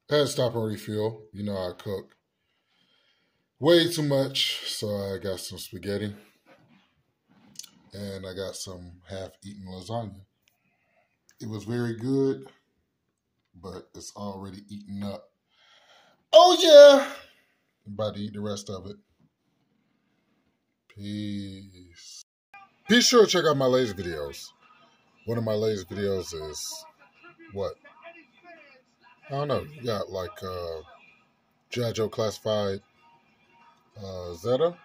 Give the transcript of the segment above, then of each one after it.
I had to stop and refuel. You know, I cook way too much, so I got some spaghetti and I got some half-eaten lasagna. It was very good, but it's already eaten up. Oh yeah, I'm about to eat the rest of it. Peace. Be sure to check out my latest videos. One of my latest videos is what? I don't know. You got like G.I. Joe Classified Zeta.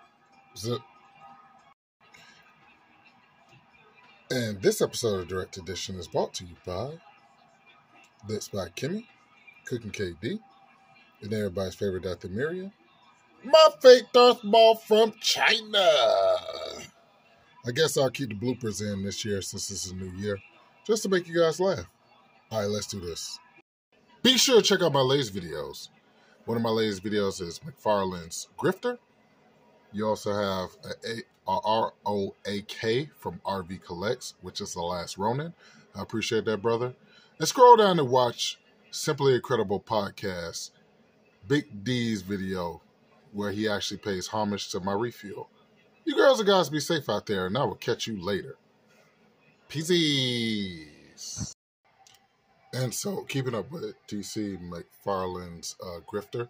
And this episode of Direct Edition is brought to you by Lit by Kimmy, Cooking KD, and everybody's favorite Dr. Miriam, my fake Darth Maul from China. I guess I'll keep the bloopers in this year since this is a new year, just to make you guys laugh. All right, let's do this. Be sure to check out my latest videos. One of my latest videos is McFarlane's Grifter. You also have a ROAK from RV Collects, which is The Last Ronin. I appreciate that, brother. And scroll down and watch Simply Incredible Podcast, Big D's video, where he actually pays homage to my refuel. You girls and guys be safe out there, and I will catch you later. Peace. And so, keeping up with DC McFarlane's Grifter,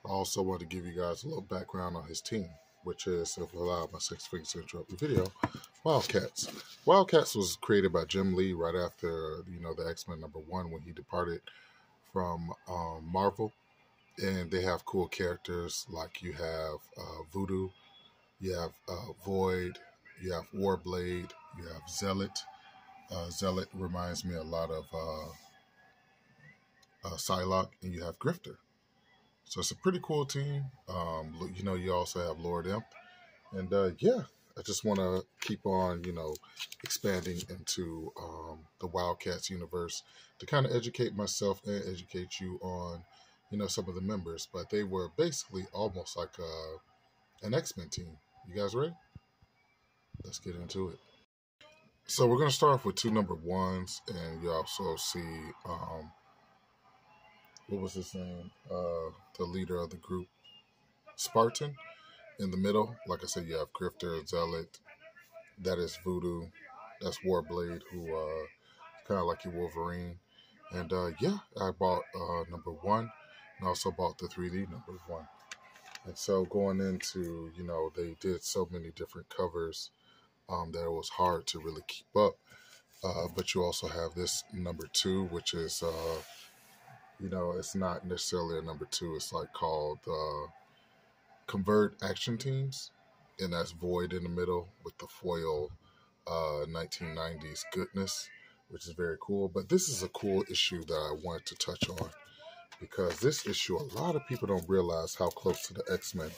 I also want to give you guys a little background on his team, which is, if I allow my 6 fingers to interrupt the video, WildCats. WildCats was created by Jim Lee right after, the X-Men #1 when he departed from Marvel. And they have cool characters like you have Voodoo, you have Void, you have Warblade, you have Zealot. Zealot reminds me a lot of Psylocke, and you have Grifter. So it's a pretty cool team. You also have Lord Imp. And I just want to keep on, expanding into the Wildcats universe to kind of educate myself and educate you on, some of the members. But they were basically almost like an X-Men team. You guys ready? Let's get into it. So we're going to start off with 2 number 1s, and you also see, what was his name? The leader of the group, Spartan. In the middle, like I said, you have Grifter, Zealot. That is Voodoo. That's Warblade, who kind of like your Wolverine. And I bought number 1, and also bought the 3D number 1. And so going into, they did so many different covers that it was hard to really keep up. But you also have this number 2, which is, it's not necessarily a number 2. It's like called Convert Action Teams. And that's Void in the middle with the foil 1990s goodness, which is very cool. But this is a cool issue that I wanted to touch on, because this issue, a lot of people don't realize how close to the X-Men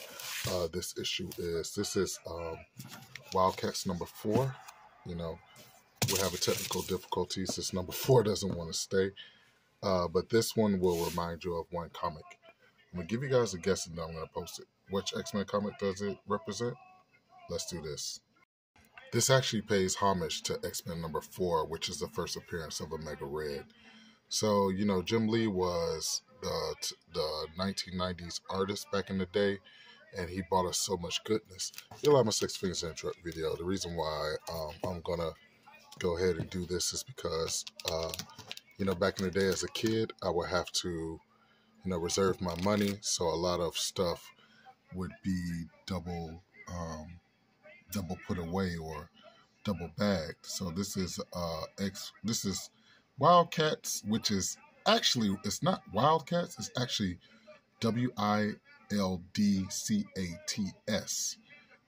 this issue is. This is WildCats number 4. We're having technical difficulties. This number 4 doesn't want to stay. But this one will remind you of one comic. I'm going to give you guys a guess, and then I'm going to post it. Which X-Men comic does it represent? Let's do this. This actually pays homage to X-Men number 4, which is the first appearance of Omega Red. So, Jim Lee was the 1990s artist back in the day, and he brought us so much goodness. You'll have my 6 fingers to interrupt video. The reason why I'm going to go ahead and do this is because, back in the day as a kid, I would have to, reserve my money. So a lot of stuff would be double put away or double bagged. So this is WildCats, which is actually, it's not WildCats, it's actually WildCats.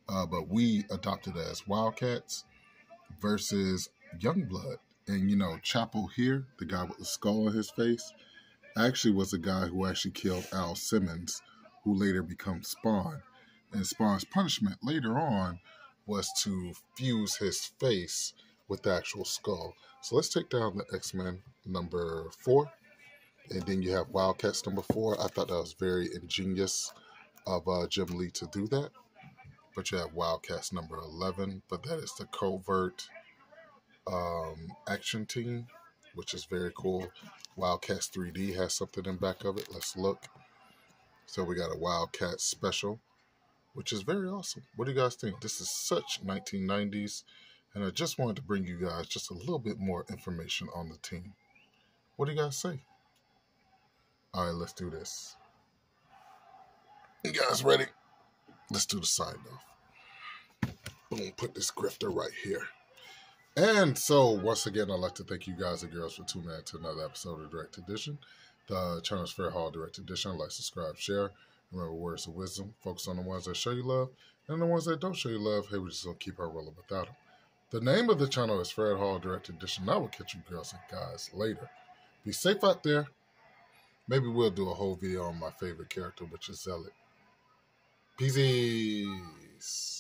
But we adopted it as WildCats versus Youngblood. And Chapel here, the guy with the skull on his face, actually was the guy who actually killed Al Simmons, who later becomes Spawn. And Spawn's punishment later on was to fuse his face with the actual skull. So let's take down the X-Men number 4. And then you have WildCats number 4. I thought that was very ingenious of Jim Lee to do that. But you have WildCats number 11. But that is the covert action team. which is very cool. WildCats 3D has something in back of it. Let's look. So we got a WildCats special, which is very awesome. What do you guys think? This is such 1990s, and I just wanted to bring you guys just a little bit more information on the team. What do you guys say? All right, let's do this. You guys ready? Let's do the sign off. Boom, put this grifter right here. And so, once again, I'd like to thank you guys and girls for tuning in to another episode of Direct Edition. The channel is Fair Hall Direct Edition. Like, subscribe, share. Remember, words of wisdom. Focus on the ones that show you love. And the ones that don't show you love, hey, we just don't keep her rolling without them. The name of the channel is Fair Hall Direct Edition. I will catch you girls and guys later. Be safe out there. Maybe we'll do a whole video on my favorite character, which is Zealot. Peace.